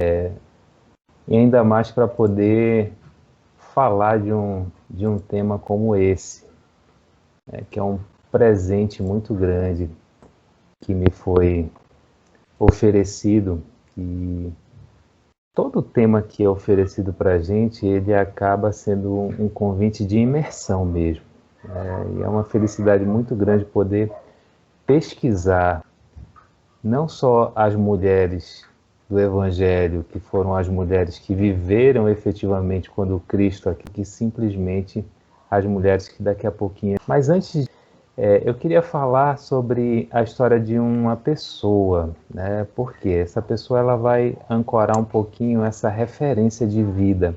E ainda mais para poder falar de um tema como esse, né, que é um presente muito grande que me foi oferecido. E todo tema que é oferecido para a gente, ele acaba sendo um convite de imersão mesmo. E é uma felicidade muito grande poder pesquisar não só as mulheres do Evangelho, que foram as mulheres que viveram efetivamente quando Cristo aqui, que simplesmente as mulheres que daqui a pouquinho. Mas antes, eu queria falar sobre a história de uma pessoa, né? Porque essa pessoa ela vai ancorar um pouquinho essa referência de vida.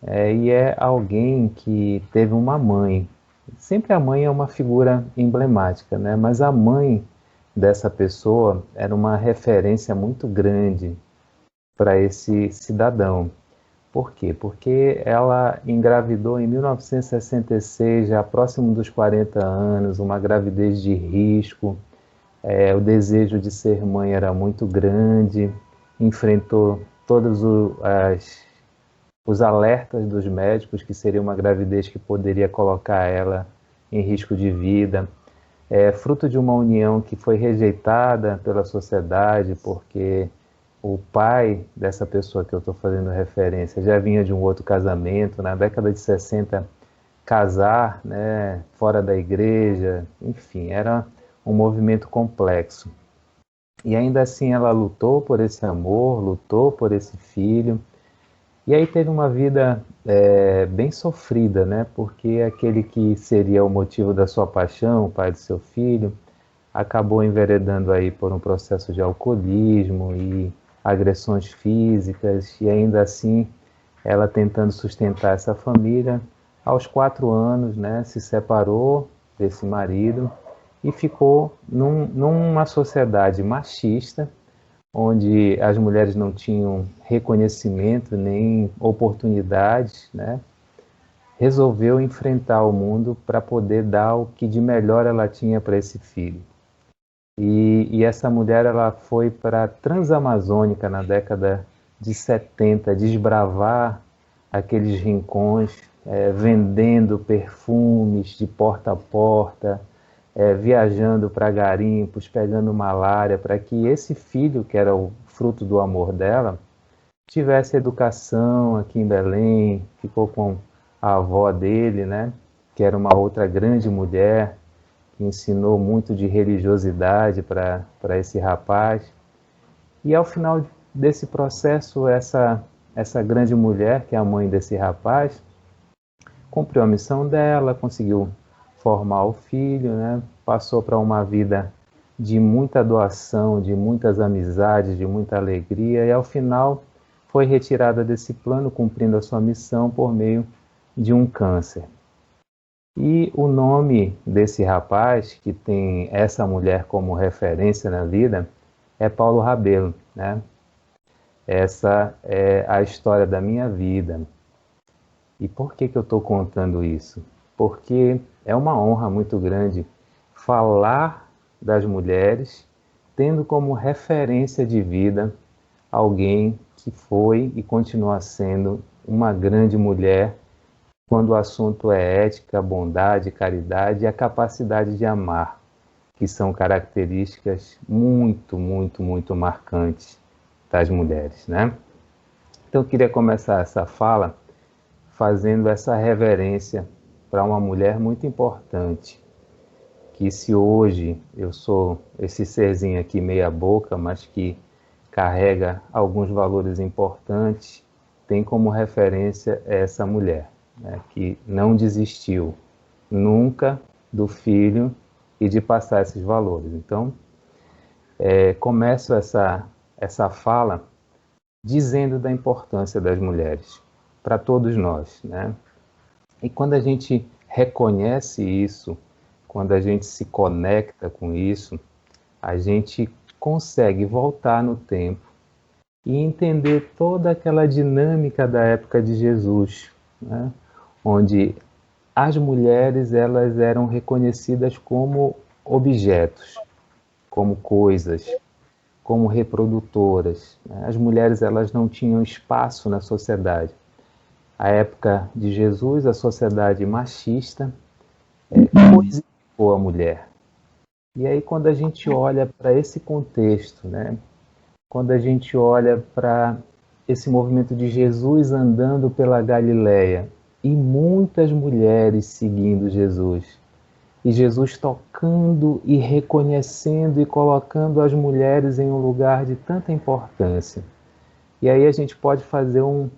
E é alguém que teve uma mãe. Sempre a mãe é uma figura emblemática, né? Mas a mãe dessa pessoa era uma referência muito grande para esse cidadão. Por quê? Porque ela engravidou em 1966, já próximo dos 40 anos, uma gravidez de risco. O desejo de ser mãe era muito grande, enfrentou todos os alertas dos médicos que seria uma gravidez que poderia colocar ela em risco de vida. Fruto de uma união que foi rejeitada pela sociedade, porque o pai dessa pessoa que eu estou fazendo referência já vinha de um outro casamento. Na década de 60, casar, né, fora da igreja, enfim, era um movimento complexo. E ainda assim ela lutou por esse amor, lutou por esse filho. E aí teve uma vida bem sofrida, né? Porque aquele que seria o motivo da sua paixão, o pai do seu filho, acabou enveredando aí por um processo de alcoolismo e agressões físicas, e ainda assim ela tentando sustentar essa família. Aos 4 anos, né, se separou desse marido e ficou numa sociedade machista, onde as mulheres não tinham reconhecimento nem oportunidades, né? Resolveu enfrentar o mundo para poder dar o que de melhor ela tinha para esse filho. E essa mulher ela foi para a Transamazônica na década de 70 desbravar aqueles rincões, vendendo perfumes de porta a porta, viajando para garimpos, pegando malária, para que esse filho, que era o fruto do amor dela, tivesse educação aqui em Belém. Ficou com a avó dele, né, que era uma outra grande mulher, que ensinou muito de religiosidade para esse rapaz. E ao final desse processo, essa grande mulher, que é a mãe desse rapaz, cumpriu a missão dela, conseguiu formar o filho, né? Passou para uma vida de muita doação, de muitas amizades, de muita alegria, e ao final foi retirada desse plano, cumprindo a sua missão por meio de um câncer. E o nome desse rapaz, que tem essa mulher como referência na vida, é Paulo Rabelo, né? Essa é a história da minha vida. E por que eu estou contando isso? Porque é uma honra muito grande falar das mulheres, tendo como referência de vida alguém que foi e continua sendo uma grande mulher quando o assunto é ética, bondade, caridade e a capacidade de amar, que são características muito, muito, muito marcantes das mulheres, né? Então eu queria começar essa fala fazendo essa reverência para uma mulher muito importante, que se hoje eu sou esse serzinho aqui meia boca, mas que carrega alguns valores importantes, tem como referência essa mulher, né, que não desistiu nunca do filho e de passar esses valores. Então, começo essa fala dizendo da importância das mulheres para todos nós, né? E quando a gente reconhece isso, quando a gente se conecta com isso, a gente consegue voltar no tempo e entender toda aquela dinâmica da época de Jesus, né? Onde as mulheres elas eram reconhecidas como objetos, como coisas, como reprodutoras, né? As mulheres elas não tinham espaço na sociedade. A época de Jesus, a sociedade machista coisificou a mulher. E aí quando a gente olha para esse contexto, né? Quando a gente olha para esse movimento de Jesus andando pela Galileia e muitas mulheres seguindo Jesus, e Jesus tocando e reconhecendo e colocando as mulheres em um lugar de tanta importância. E aí a gente pode fazer um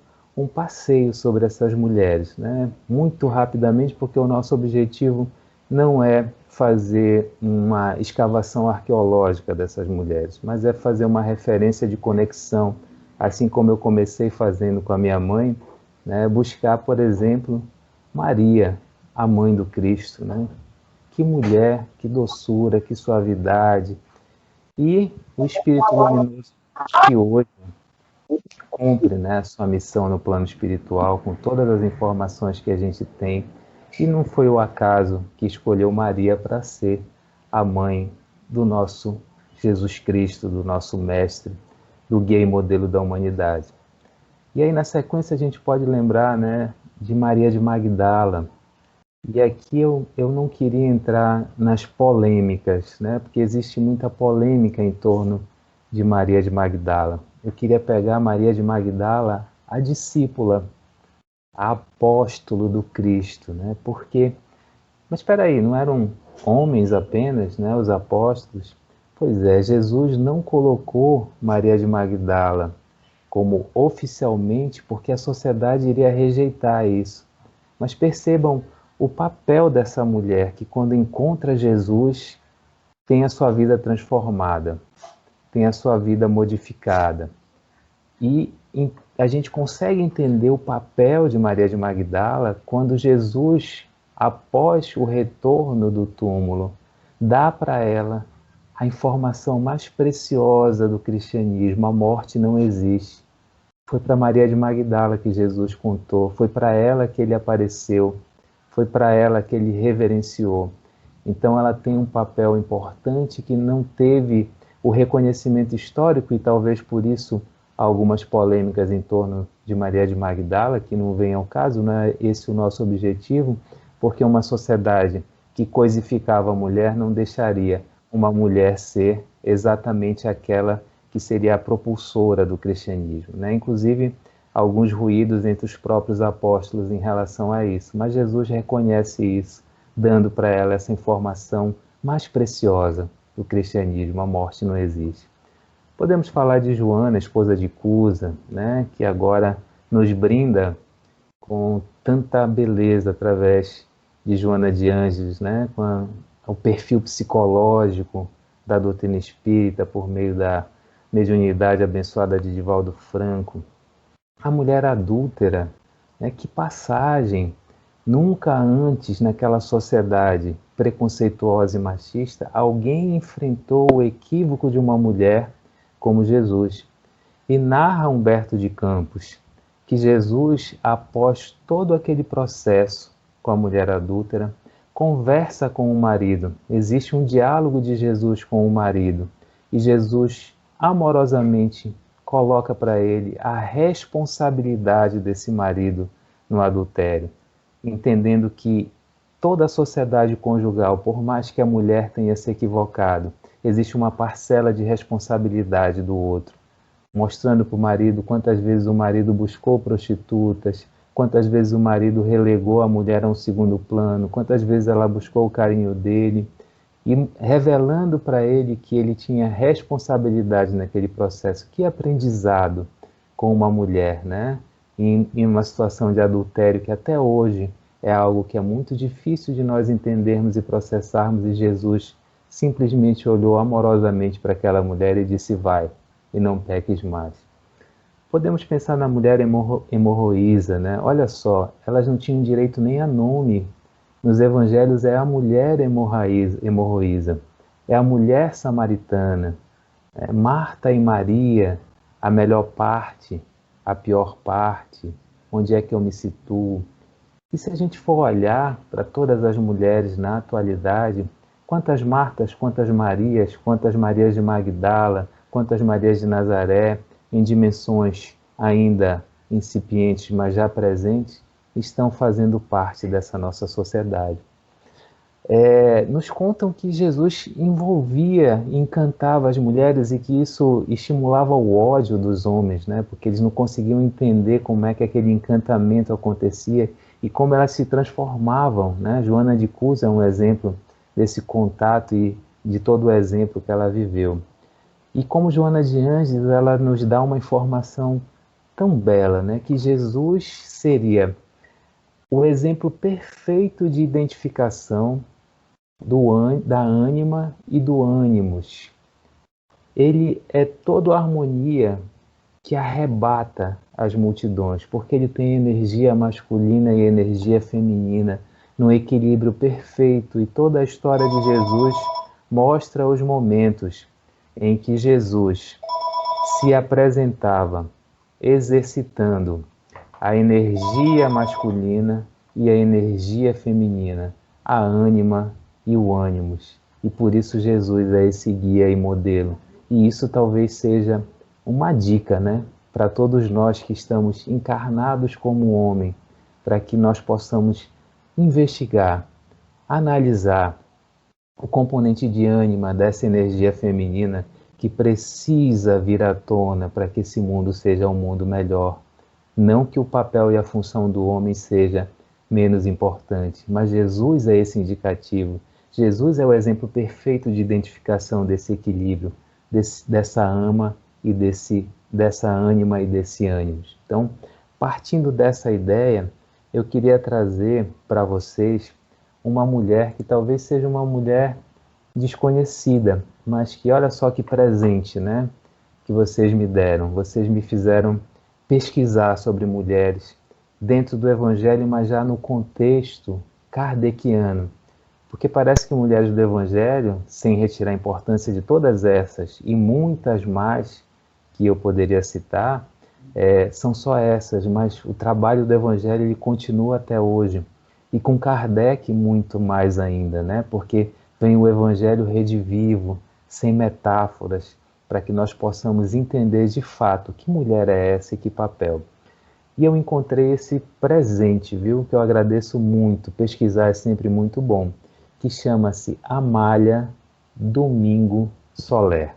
passeio sobre essas mulheres, né? Muito rapidamente, porque o nosso objetivo não é fazer uma escavação arqueológica dessas mulheres, mas é fazer uma referência de conexão, assim como eu comecei fazendo com a minha mãe, né? Buscar, por exemplo, Maria, a mãe do Cristo, né? Que mulher, que doçura, que suavidade. E o Espírito Luminoso que hoje cumpre, né, a sua missão no plano espiritual com todas as informações que a gente tem. E não foi o acaso que escolheu Maria para ser a mãe do nosso Jesus Cristo, do nosso mestre, do guia e modelo da humanidade. E aí na sequência a gente pode lembrar, né, de Maria de Magdala. E aqui eu não queria entrar nas polêmicas, né? Porque existe muita polêmica em torno de Maria de Magdala. Eu queria pegar Maria de Magdala, a discípula, a apóstolo do Cristo, né? Porque, mas espera aí, não eram homens apenas, né? Os apóstolos? Pois é, Jesus não colocou Maria de Magdala como oficialmente, porque a sociedade iria rejeitar isso. Mas percebam o papel dessa mulher que, quando encontra Jesus, tem a sua vida transformada, tem a sua vida modificada. E a gente consegue entender o papel de Maria de Magdala quando Jesus, após o retorno do túmulo, dá para ela a informação mais preciosa do cristianismo: a morte não existe. Foi para Maria de Magdala que Jesus contou, foi para ela que ele apareceu, foi para ela que ele reverenciou. Então ela tem um papel importante que não teve o reconhecimento histórico, e talvez por isso algumas polêmicas em torno de Maria de Magdala, que não vem ao caso, não é esse o nosso objetivo, porque uma sociedade que coisificava a mulher não deixaria uma mulher ser exatamente aquela que seria a propulsora do cristianismo, né? Inclusive, alguns ruídos entre os próprios apóstolos em relação a isso. Mas Jesus reconhece isso, dando para ela essa informação mais preciosa do cristianismo: a morte não existe. Podemos falar de Joana, esposa de Cusa, né? Que agora nos brinda com tanta beleza através de Joana de Ângeles, né? Com o perfil psicológico da doutrina espírita por meio da mediunidade abençoada de Divaldo Franco. A mulher adúltera, né? Que passagem! Nunca antes naquela sociedade preconceituosa e machista alguém enfrentou o equívoco de uma mulher como Jesus. E narra Humberto de Campos que Jesus, após todo aquele processo com a mulher adúltera, conversa com o marido. Existe um diálogo de Jesus com o marido. E Jesus amorosamente coloca para ele a responsabilidade desse marido no adultério, entendendo que toda a sociedade conjugal, por mais que a mulher tenha se equivocado, existe uma parcela de responsabilidade do outro, mostrando para o marido quantas vezes o marido buscou prostitutas, quantas vezes o marido relegou a mulher a um segundo plano, quantas vezes ela buscou o carinho dele, e revelando para ele que ele tinha responsabilidade naquele processo. Que aprendizado com uma mulher, né? Em uma situação de adultério que até hoje é algo que é muito difícil de nós entendermos e processarmos, e Jesus simplesmente olhou amorosamente para aquela mulher e disse: vai, e não peques mais. Podemos pensar na mulher hemorroísa, né? Olha só, elas não tinham direito nem a nome. Nos evangelhos é a mulher hemorroísa, é a mulher samaritana, é Marta e Maria, a melhor parte, a pior parte, onde é que eu me situo. E se a gente for olhar para todas as mulheres na atualidade, quantas Martas, quantas Marias de Magdala, quanto as Marias de Nazaré, em dimensões ainda incipientes, mas já presentes, estão fazendo parte dessa nossa sociedade. Nos contam que Jesus envolvia, encantava as mulheres e que isso estimulava o ódio dos homens, né? Porque eles não conseguiam entender como é que aquele encantamento acontecia e como elas se transformavam, né? Joana de Cusa é um exemplo desse contato e de todo o exemplo que ela viveu. E como Joana de Ângeles, ela nos dá uma informação tão bela, né? Que Jesus seria o exemplo perfeito de identificação da ânima e do ânimos. Ele é toda a harmonia que arrebata as multidões, porque ele tem energia masculina e energia feminina no equilíbrio perfeito, e toda a história de Jesus mostra os momentos em que Jesus se apresentava exercitando a energia masculina e a energia feminina, a ânima e o ânimos. E por isso Jesus é esse guia e modelo. E isso talvez seja uma dica, né, para todos nós que estamos encarnados como homem, para que nós possamos investigar, analisar o componente de ânima dessa energia feminina que precisa vir à tona para que esse mundo seja um mundo melhor. Não que o papel e a função do homem seja menos importante, mas Jesus é esse indicativo. Jesus é o exemplo perfeito de identificação desse equilíbrio, dessa ama e dessa ânima e desse ânimo. Então, partindo dessa ideia, eu queria trazer para vocês uma mulher que talvez seja uma mulher desconhecida, mas que olha só que presente, né? Que vocês me deram. Vocês me fizeram pesquisar sobre mulheres dentro do Evangelho, mas já no contexto kardeciano. Porque parece que mulheres do Evangelho, sem retirar a importância de todas essas e muitas mais que eu poderia citar, são só essas, mas o trabalho do Evangelho ele continua até hoje. E com Kardec muito mais ainda, né? Porque vem o Evangelho redivivo, sem metáforas, para que nós possamos entender de fato que mulher é essa e que papel. E eu encontrei esse presente, viu? Que eu agradeço muito, pesquisar é sempre muito bom, que chama-se Amália Domingo Soler.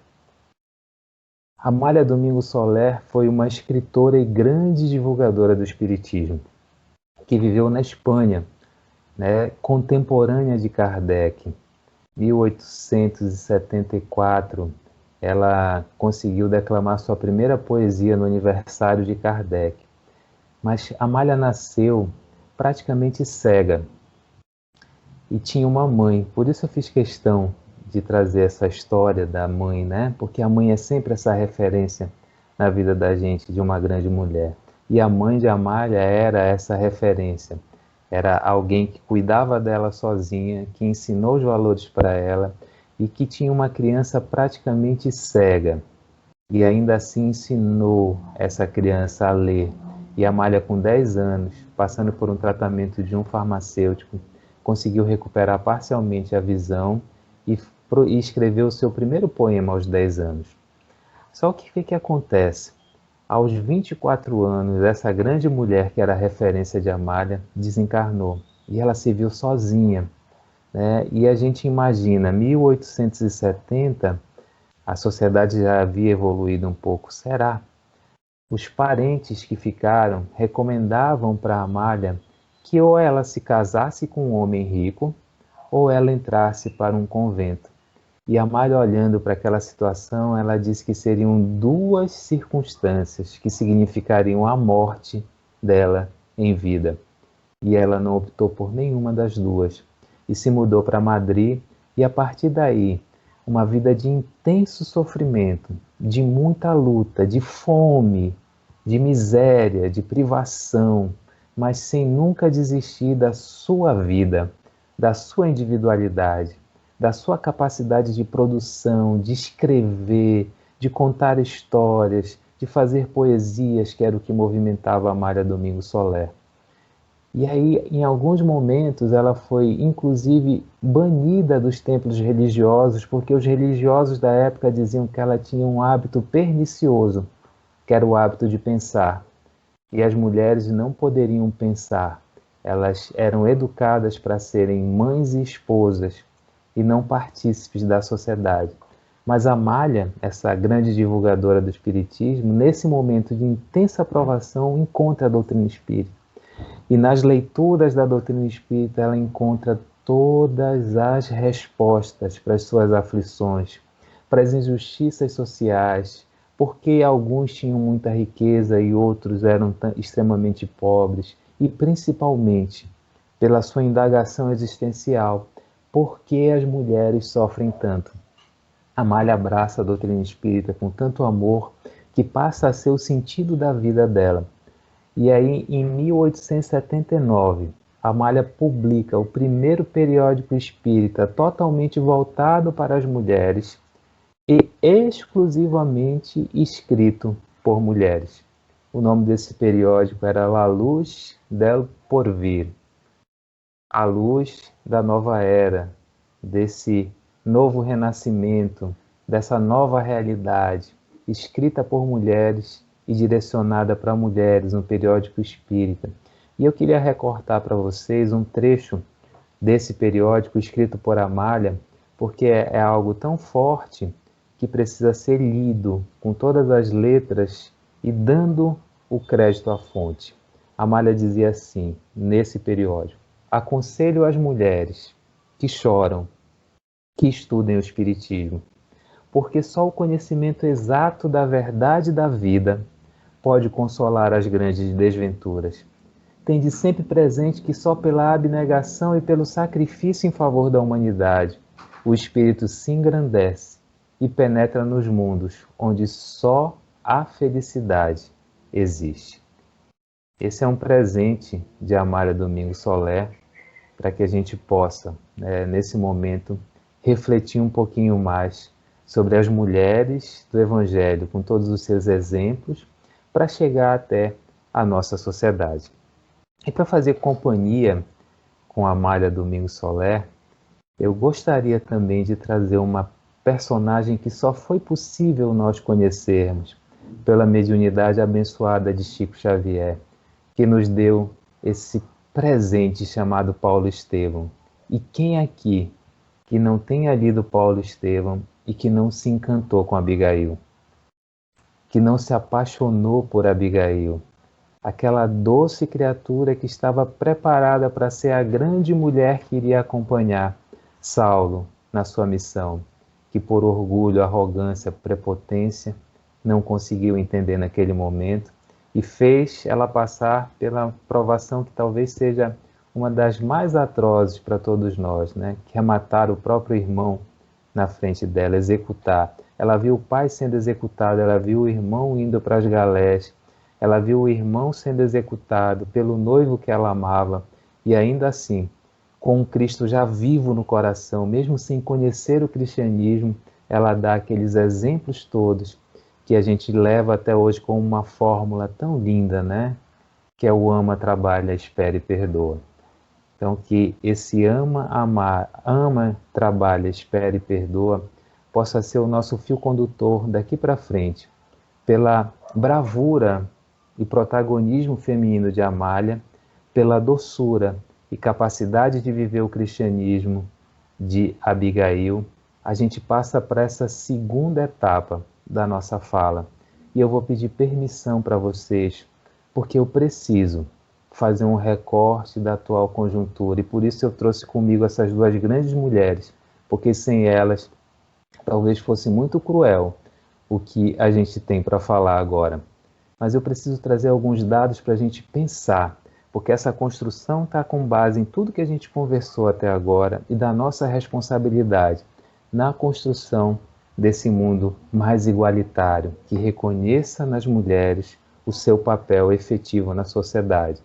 Amália Domingo Soler foi uma escritora e grande divulgadora do Espiritismo, que viveu na Espanha, né, contemporânea de Kardec. 1874, ela conseguiu declamar sua primeira poesia no aniversário de Kardec. Mas Amália nasceu praticamente cega e tinha uma mãe. Por isso eu fiz questão de trazer essa história da mãe, né? Porque a mãe é sempre essa referência na vida da gente de uma grande mulher. E a mãe de Amália era essa referência. Era alguém que cuidava dela sozinha, que ensinou os valores para ela e que tinha uma criança praticamente cega. E ainda assim ensinou essa criança a ler. E Amália, com 10 anos, passando por um tratamento de um farmacêutico, conseguiu recuperar parcialmente a visão e escreveu o seu primeiro poema aos 10 anos. Só que o que acontece? Aos 24 anos, essa grande mulher que era a referência de Amália desencarnou e ela se viu sozinha, né? E a gente imagina, 1870, a sociedade já havia evoluído um pouco. Será? Os parentes que ficaram recomendavam para Amália que ou ela se casasse com um homem rico ou ela entrasse para um convento. E Amália, olhando para aquela situação, ela disse que seriam duas circunstâncias que significariam a morte dela em vida. E ela não optou por nenhuma das duas. E se mudou para Madrid, e a partir daí, uma vida de intenso sofrimento, de muita luta, de fome, de miséria, de privação, mas sem nunca desistir da sua vida, da sua individualidade, da sua capacidade de produção, de escrever, de contar histórias, de fazer poesias, que era o que movimentava Amália Domingo Soler. E aí, em alguns momentos, ela foi, inclusive, banida dos templos religiosos, porque os religiosos da época diziam que ela tinha um hábito pernicioso, que era o hábito de pensar. E as mulheres não poderiam pensar. Elas eram educadas para serem mães e esposas e não partícipes da sociedade. Mas Amália, essa grande divulgadora do espiritismo, nesse momento de intensa aprovação, encontra a doutrina espírita. E nas leituras da doutrina espírita, ela encontra todas as respostas para as suas aflições, para as injustiças sociais, porque alguns tinham muita riqueza e outros eram extremamente pobres, e principalmente pela sua indagação existencial, por que as mulheres sofrem tanto. Amália abraça a doutrina espírita com tanto amor que passa a ser o sentido da vida dela. E aí, em 1879, Amália publica o primeiro periódico espírita totalmente voltado para as mulheres e exclusivamente escrito por mulheres. O nome desse periódico era La Luz del Porvir, a luz da nova era, desse novo renascimento, dessa nova realidade, escrita por mulheres e direcionada para mulheres, no periódico espírita. E eu queria recortar para vocês um trecho desse periódico escrito por Amália, porque é algo tão forte que precisa ser lido com todas as letras e dando o crédito à fonte. Amália dizia assim, nesse periódico: aconselho as mulheres que choram que estudem o Espiritismo, porque só o conhecimento exato da verdade da vida pode consolar as grandes desventuras. Tende sempre presente que só pela abnegação e pelo sacrifício em favor da humanidade o espírito se engrandece e penetra nos mundos onde só a felicidade existe. Esse é um presente de Amália Domingos Soler para que a gente possa, nesse momento, refletir um pouquinho mais sobre as mulheres do Evangelho, com todos os seus exemplos, para chegar até a nossa sociedade. E para fazer companhia com Amália Domingos Soler, eu gostaria também de trazer uma personagem que só foi possível nós conhecermos pela mediunidade abençoada de Chico Xavier, que nos deu esse presente chamado Paulo Estevão. E quem aqui que não tenha lido Paulo Estevão e que não se encantou com Abigail, que não se apaixonou por Abigail, aquela doce criatura que estava preparada para ser a grande mulher que iria acompanhar Saulo na sua missão, que por orgulho, arrogância, prepotência, não conseguiu entender naquele momento e fez ela passar pela provação que talvez seja uma das mais atrozes para todos nós, né? Que é matar o próprio irmão na frente dela, executar. Ela viu o pai sendo executado, ela viu o irmão indo para as galés, ela viu o irmão sendo executado pelo noivo que ela amava, e ainda assim, com o Cristo já vivo no coração, mesmo sem conhecer o cristianismo, ela dá aqueles exemplos todos que a gente leva até hoje como uma fórmula tão linda, né? Que é o ama, trabalha, espera e perdoa. Então, que esse ama, trabalha, espera e perdoa possa ser o nosso fio condutor daqui para frente, pela bravura e protagonismo feminino de Amália, pela doçura e capacidade de viver o cristianismo de Abigail, a gente passa para essa segunda etapa da nossa fala. E eu vou pedir permissão para vocês, porque eu preciso fazer um recorte da atual conjuntura, e por isso eu trouxe comigo essas duas grandes mulheres, porque sem elas talvez fosse muito cruel o que a gente tem para falar agora. Mas eu preciso trazer alguns dados para a gente pensar, porque essa construção está com base em tudo que a gente conversou até agora e da nossa responsabilidade na construção desse mundo mais igualitário, que reconheça nas mulheres o seu papel efetivo na sociedade.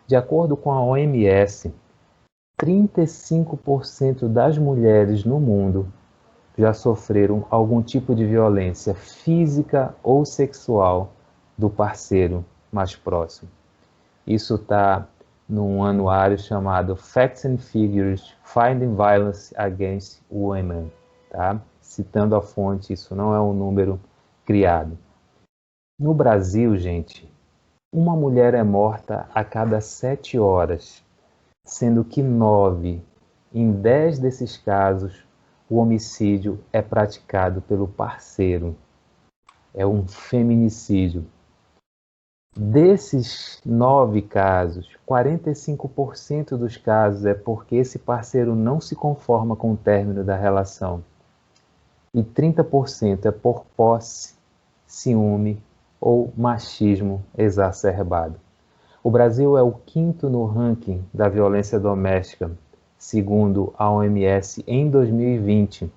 De acordo com a OMS, 35% das mulheres no mundo já sofreram algum tipo de violência física ou sexual do parceiro mais próximo. Isso está num anuário chamado Facts and Figures Finding Violence Against Women, tá? Citando a fonte, isso não é um número criado. No Brasil, gente, uma mulher é morta a cada 7 horas, sendo que 9 em 10 desses casos, o homicídio é praticado pelo parceiro. É um feminicídio. Desses 9 casos, 45% dos casos é porque esse parceiro não se conforma com o término da relação. E 30% é por posse, ciúme ou machismo exacerbado. O Brasil é o 5º no ranking da violência doméstica, segundo a OMS, em 2020.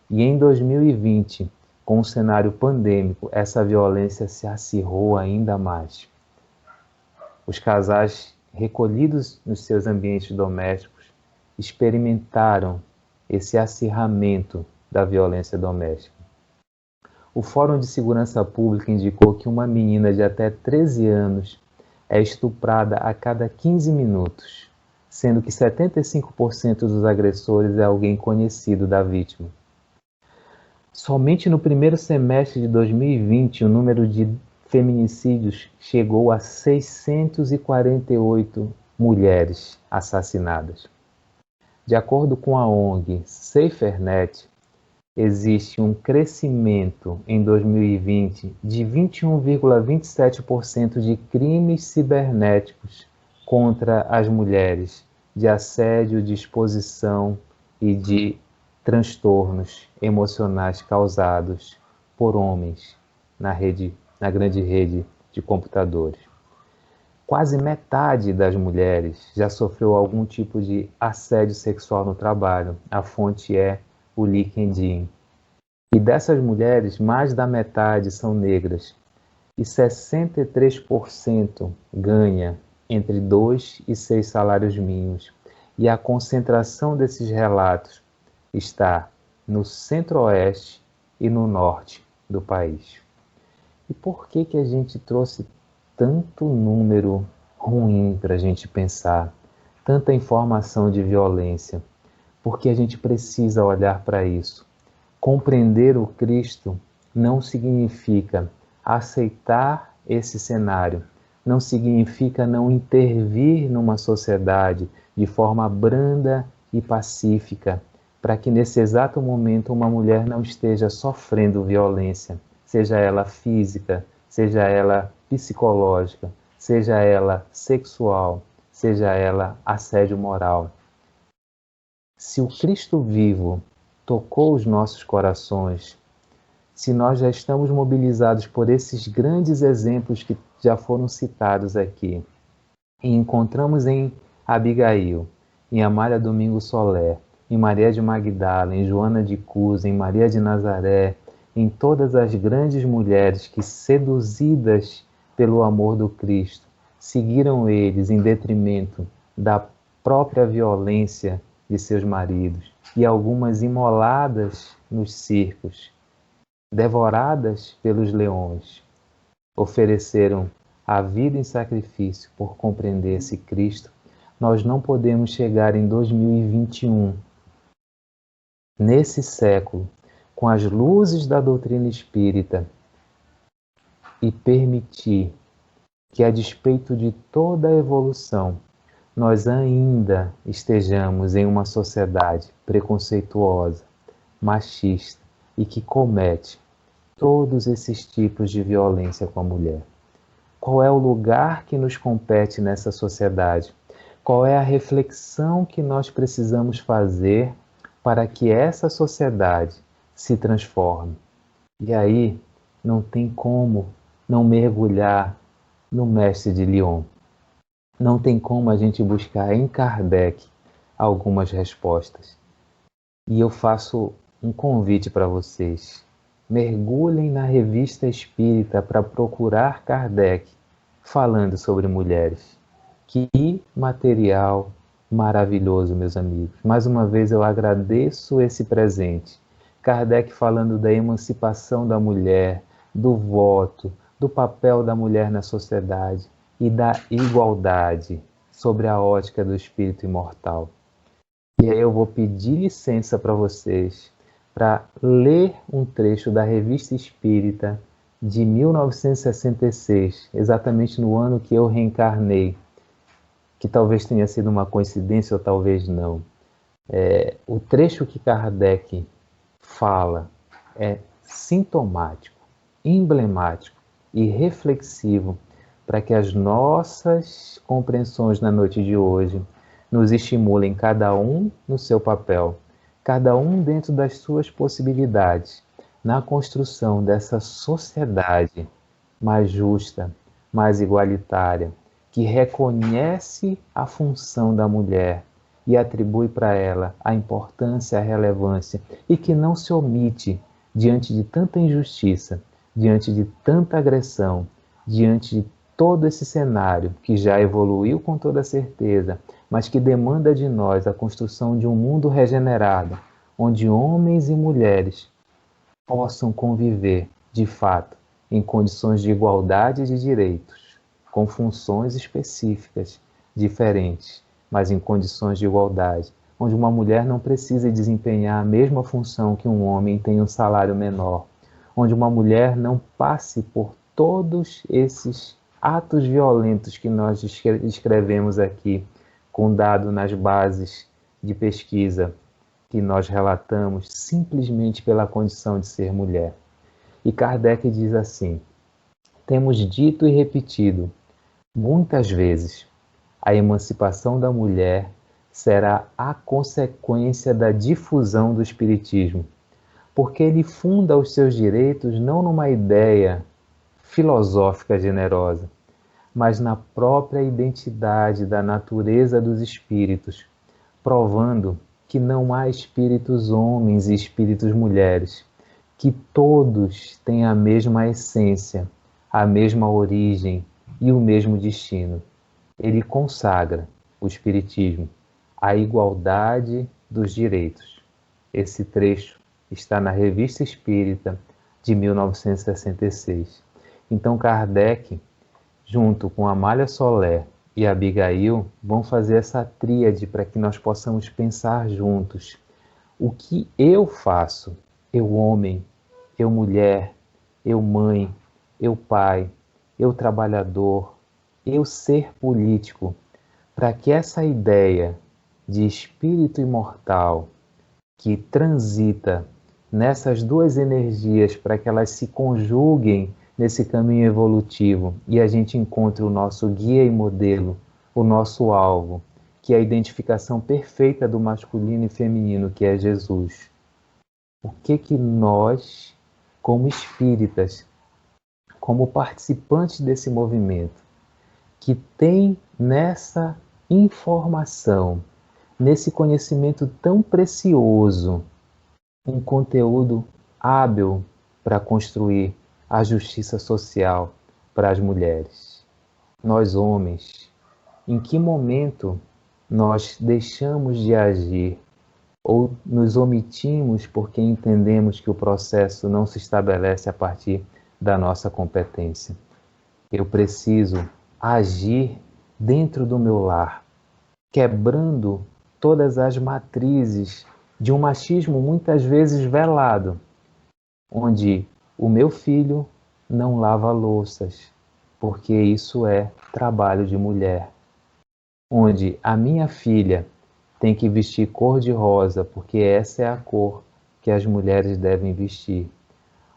E em 2020, com o cenário pandêmico, essa violência se acirrou ainda mais. Os casais recolhidos nos seus ambientes domésticos experimentaram esse acirramento da violência doméstica. O Fórum de Segurança Pública indicou que uma menina de até 13 anos é estuprada a cada 15 minutos, sendo que 75% dos agressores é alguém conhecido da vítima. Somente no primeiro semestre de 2020, o número de feminicídios chegou a 648 mulheres assassinadas. De acordo com a ONG SaferNet, existe um crescimento em 2020 de 21,27% de crimes cibernéticos contra as mulheres, de assédio, de exposição e de transtornos emocionais causados por homens na grande rede de computadores. Quase metade das mulheres já sofreu algum tipo de assédio sexual no trabalho. A fonte é o LinkedIn. E dessas mulheres, mais da metade são negras. E 63% ganha entre 2 e 6 salários mínimos. E a concentração desses relatos está no centro-oeste e no norte do país. E por que a gente trouxe tanto número ruim para a gente pensar, tanta informação de violência? Porque a gente precisa olhar para isso. Compreender o Cristo não significa aceitar esse cenário, não significa não intervir numa sociedade de forma branda e pacífica, para que nesse exato momento uma mulher não esteja sofrendo violência, seja ela física, seja ela psicológica, seja ela sexual, seja ela assédio moral. Se o Cristo vivo tocou os nossos corações, se nós já estamos mobilizados por esses grandes exemplos que já foram citados aqui, e encontramos em Abigail, em Amália Domingo Soler, em Maria de Magdala, em Joana de Cusa, em Maria de Nazaré, em todas as grandes mulheres que, seduzidas pelo amor do Cristo, seguiram eles em detrimento da própria violência de seus maridos, e algumas imoladas nos circos, devoradas pelos leões, ofereceram a vida em sacrifício por compreender esse Cristo. Nós não podemos chegar em 2021, nesse século, com as luzes da doutrina espírita, e permitir que, a despeito de toda a evolução, nós ainda estejamos em uma sociedade preconceituosa, machista e que comete todos esses tipos de violência com a mulher. Qual é o lugar que nos compete nessa sociedade? Qual é a reflexão que nós precisamos fazer para que essa sociedade se transforme? E aí não tem como não mergulhar no Mestre de Lyon. Não tem como a gente buscar em Kardec algumas respostas. E eu faço um convite para vocês. Mergulhem na Revista Espírita para procurar Kardec falando sobre mulheres. Que material maravilhoso, meus amigos. Mais uma vez eu agradeço esse presente. Kardec falando da emancipação da mulher, do voto, do papel da mulher na sociedade e da igualdade. sobre a ótica do espírito imortal. E aí eu vou pedir licença para vocês para ler um trecho da Revista Espírita de 1966, exatamente no ano que eu reencarnei, que talvez tenha sido uma coincidência ou talvez não. O trecho que Kardec fala é sintomático, emblemático e reflexivo para que as nossas compreensões na noite de hoje nos estimulem, cada um no seu papel, cada um dentro das suas possibilidades, na construção dessa sociedade mais justa, mais igualitária, que reconhece a função da mulher e atribui para ela a importância, a relevância, e que não se omite diante de tanta injustiça, diante de tanta agressão, diante de todo esse cenário que já evoluiu com toda certeza, mas que demanda de nós a construção de um mundo regenerado, onde homens e mulheres possam conviver, de fato, em condições de igualdade de direitos, com funções específicas, diferentes, mas em condições de igualdade, onde uma mulher não precisa desempenhar a mesma função que um homem tem um salário menor, onde uma mulher não passe por todos esses atos violentos que nós descrevemos aqui, com dado nas bases de pesquisa que nós relatamos, simplesmente pela condição de ser mulher. E Kardec diz assim: temos dito e repetido muitas vezes, a emancipação da mulher será a consequência da difusão do espiritismo, porque ele funda os seus direitos não numa ideia filosófica generosa, mas na própria identidade da natureza dos espíritos, provando que não há espíritos homens e espíritos mulheres, que todos têm a mesma essência, a mesma origem e o mesmo destino. Ele consagra o espiritismo, a igualdade dos direitos. Esse trecho está na Revista Espírita de 1966. Então Kardec, junto com Amália Soler e Abigail, vão fazer essa tríade para que nós possamos pensar juntos. O que eu faço, eu homem, eu mulher, eu mãe, eu pai, eu trabalhador, eu ser político, para que essa ideia de espírito imortal que transita nessas duas energias, para que elas se conjuguem nesse caminho evolutivo e a gente encontre o nosso guia e modelo, o nosso alvo, que é a identificação perfeita do masculino e feminino, que é Jesus. O que nós, como espíritas, como participantes desse movimento, que tem nessa informação, nesse conhecimento tão precioso, um conteúdo hábil para construir a justiça social para as mulheres. Nós, homens, em que momento nós deixamos de agir ou nos omitimos porque entendemos que o processo não se estabelece a partir da nossa competência? Eu preciso agir dentro do meu lar, quebrando todas as matrizes de um machismo muitas vezes velado, onde o meu filho não lava louças, porque isso é trabalho de mulher. Onde a minha filha tem que vestir cor-de-rosa, porque essa é a cor que as mulheres devem vestir.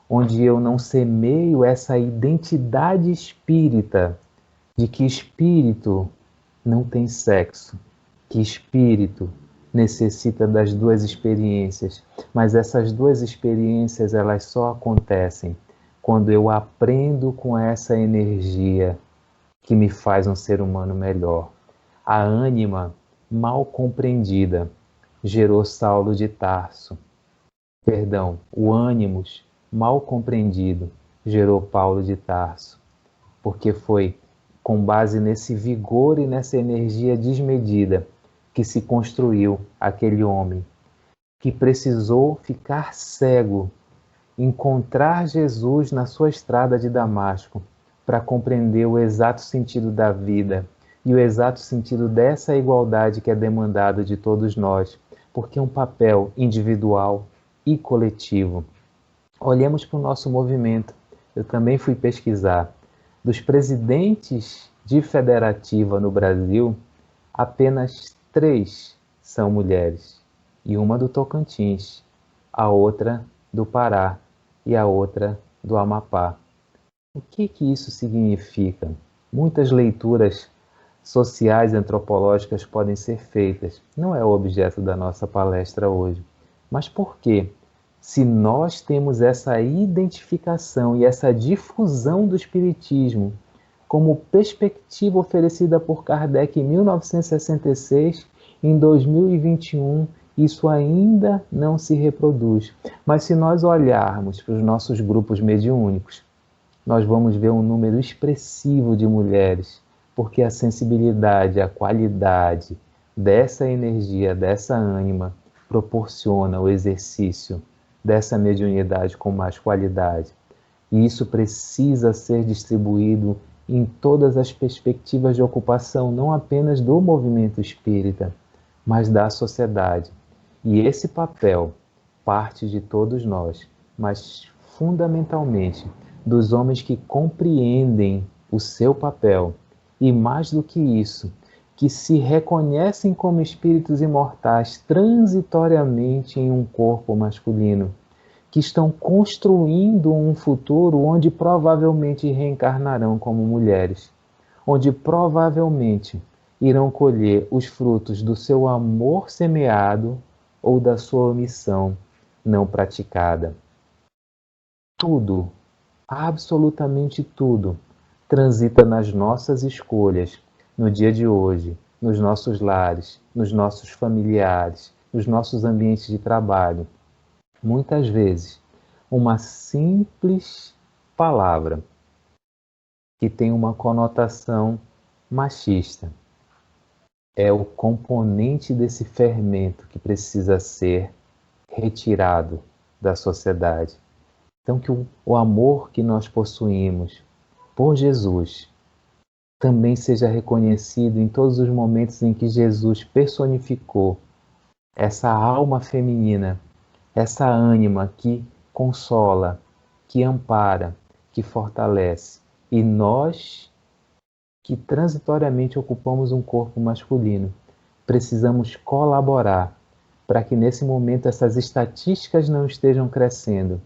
Onde eu não semeio essa identidade espírita, de que espírito não tem sexo, que espírito necessita das duas experiências, mas essas duas experiências elas só acontecem quando eu aprendo com essa energia que me faz um ser humano melhor. A ânima mal compreendida gerou Saulo de Tarso. Perdão, o ânimos mal compreendido gerou Paulo de Tarso, porque foi com base nesse vigor e nessa energia desmedida que se construiu aquele homem, que precisou ficar cego, encontrar Jesus na sua estrada de Damasco, para compreender o exato sentido da vida, e o exato sentido dessa igualdade que é demandada de todos nós, porque é um papel individual e coletivo. Olhemos para o nosso movimento. Eu também fui pesquisar. Dos presidentes de federativa no Brasil, apenas 3 são mulheres, e uma do Tocantins, a outra do Pará e a outra do Amapá. O que isso significa? Muitas leituras sociais e antropológicas podem ser feitas. Não é o objeto da nossa palestra hoje. Mas por quê? Se nós temos essa identificação e essa difusão do espiritismo como perspectiva oferecida por Kardec em 1966, em 2021, isso ainda não se reproduz. Mas se nós olharmos para os nossos grupos mediúnicos, nós vamos ver um número expressivo de mulheres, porque a sensibilidade, a qualidade dessa energia, dessa ânima, proporciona o exercício dessa mediunidade com mais qualidade. E isso precisa ser distribuído em todas as perspectivas de ocupação, não apenas do movimento espírita, mas da sociedade. E esse papel parte de todos nós, mas fundamentalmente dos homens que compreendem o seu papel e, mais do que isso, que se reconhecem como espíritos imortais transitoriamente em um corpo masculino, que estão construindo um futuro onde provavelmente reencarnarão como mulheres, onde provavelmente irão colher os frutos do seu amor semeado ou da sua omissão não praticada. Tudo, absolutamente tudo, transita nas nossas escolhas, no dia de hoje, nos nossos lares, nos nossos familiares, nos nossos ambientes de trabalho. Muitas vezes, uma simples palavra que tem uma conotação machista é o componente desse fermento que precisa ser retirado da sociedade. Então, que o amor que nós possuímos por Jesus também seja reconhecido em todos os momentos em que Jesus personificou essa alma feminina, essa ânima que consola, que ampara, que fortalece. E nós, que transitoriamente ocupamos um corpo masculino, precisamos colaborar para que nesse momento essas estatísticas não estejam crescendo,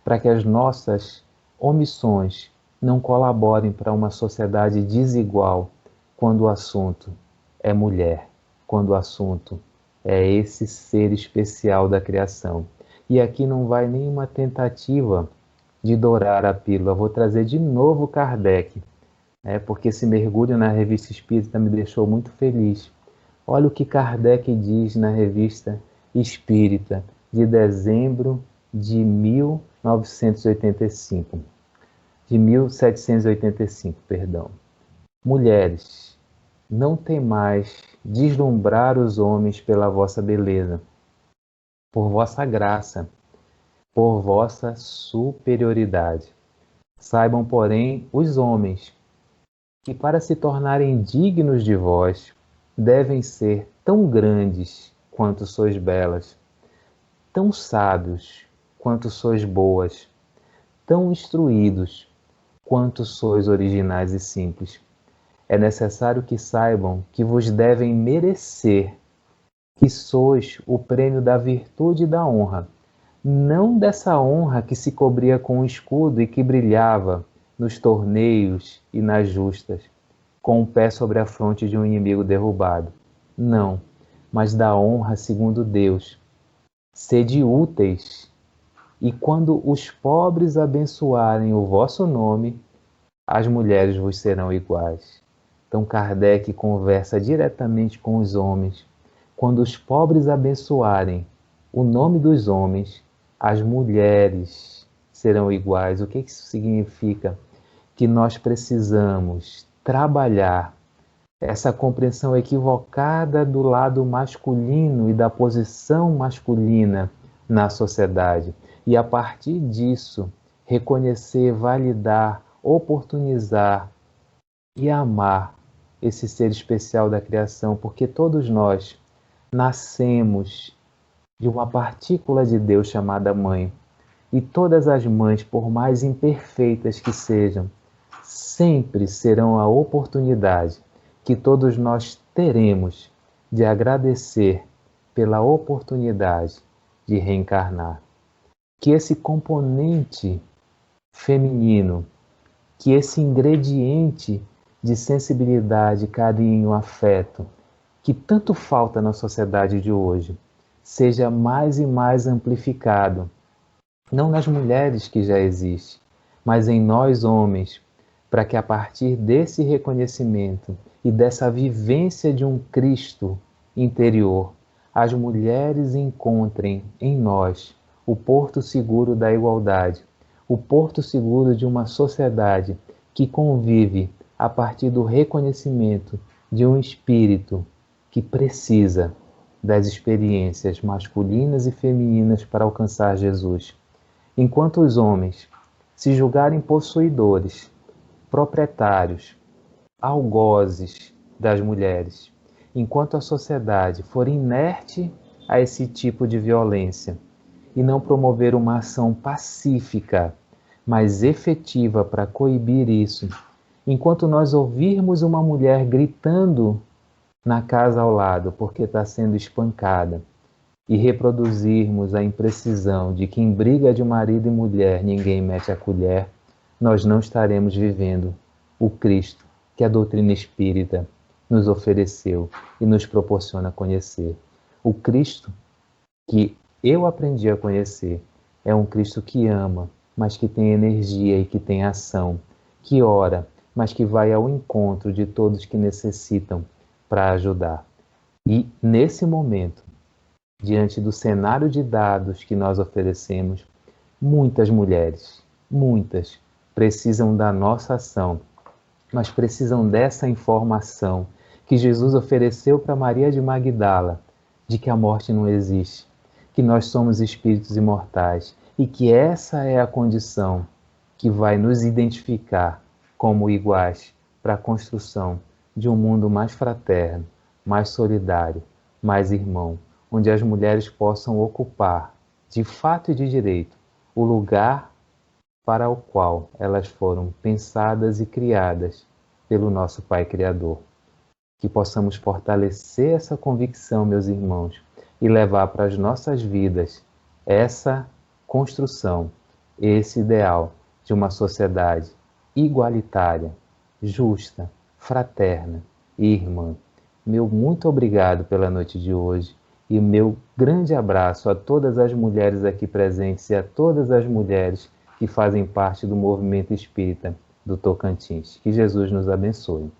para que as nossas omissões não colaborem para uma sociedade desigual quando o assunto é mulher, quando o assunto é esse ser especial da criação. E aqui não vai nenhuma tentativa de dourar a pílula. Vou trazer de novo Kardec, porque esse mergulho na Revista Espírita me deixou muito feliz. Olha o que Kardec diz na Revista Espírita, de dezembro de 1785. Mulheres, não temais deslumbrar os homens pela vossa beleza, por vossa graça, por vossa superioridade. Saibam, porém, os homens, que para se tornarem dignos de vós, devem ser tão grandes quanto sois belas, tão sábios quanto sois boas, tão instruídos quanto sois originais e simples. É necessário que saibam que vos devem merecer, que sois o prêmio da virtude e da honra, não dessa honra que se cobria com um escudo e que brilhava nos torneios e nas justas, com o pé sobre a fronte de um inimigo derrubado. Não, mas da honra segundo Deus. Sede úteis, e quando os pobres abençoarem o vosso nome, as mulheres vos serão iguais. Então Kardec conversa diretamente com os homens. Quando os pobres abençoarem o nome dos homens, as mulheres serão iguais. O que isso significa? Que nós precisamos trabalhar essa compreensão equivocada do lado masculino e da posição masculina na sociedade. E a partir disso, reconhecer, validar, oportunizar e amar esse ser especial da criação, porque todos nós nascemos de uma partícula de Deus chamada mãe. E todas as mães, por mais imperfeitas que sejam, sempre serão a oportunidade que todos nós teremos de agradecer pela oportunidade de reencarnar. Que esse componente feminino, que esse ingrediente de sensibilidade, carinho, afeto, que tanto falta na sociedade de hoje, seja mais e mais amplificado, não nas mulheres que já existem, mas em nós homens, para que a partir desse reconhecimento e dessa vivência de um Cristo interior, as mulheres encontrem em nós o porto seguro da igualdade, o porto seguro de uma sociedade que convive a partir do reconhecimento de um espírito que precisa das experiências masculinas e femininas para alcançar Jesus. Enquanto os homens se julgarem possuidores, proprietários, algozes das mulheres, enquanto a sociedade for inerte a esse tipo de violência e não promover uma ação pacífica, mas efetiva para coibir isso, enquanto nós ouvirmos uma mulher gritando na casa ao lado porque está sendo espancada e reproduzirmos a imprecisão de que em briga de marido e mulher ninguém mete a colher, nós não estaremos vivendo o Cristo que a doutrina espírita nos ofereceu e nos proporciona conhecer. O Cristo que eu aprendi a conhecer é um Cristo que ama, mas que tem energia e que tem ação, que ora, mas que vai ao encontro de todos que necessitam para ajudar. E nesse momento, diante do cenário de dados que nós oferecemos, muitas mulheres, muitas, precisam da nossa ação, mas precisam dessa informação que Jesus ofereceu para Maria de Magdala, de que a morte não existe, que nós somos espíritos imortais e que essa é a condição que vai nos identificar como iguais para a construção de um mundo mais fraterno, mais solidário, mais irmão, onde as mulheres possam ocupar, de fato e de direito, o lugar para o qual elas foram pensadas e criadas pelo nosso Pai Criador. Que possamos fortalecer essa convicção, meus irmãos, e levar para as nossas vidas essa construção, esse ideal de uma sociedade igualitária, justa, fraterna e irmã. Meu muito obrigado pela noite de hoje e meu grande abraço a todas as mulheres aqui presentes e a todas as mulheres que fazem parte do movimento espírita do Tocantins. Que Jesus nos abençoe.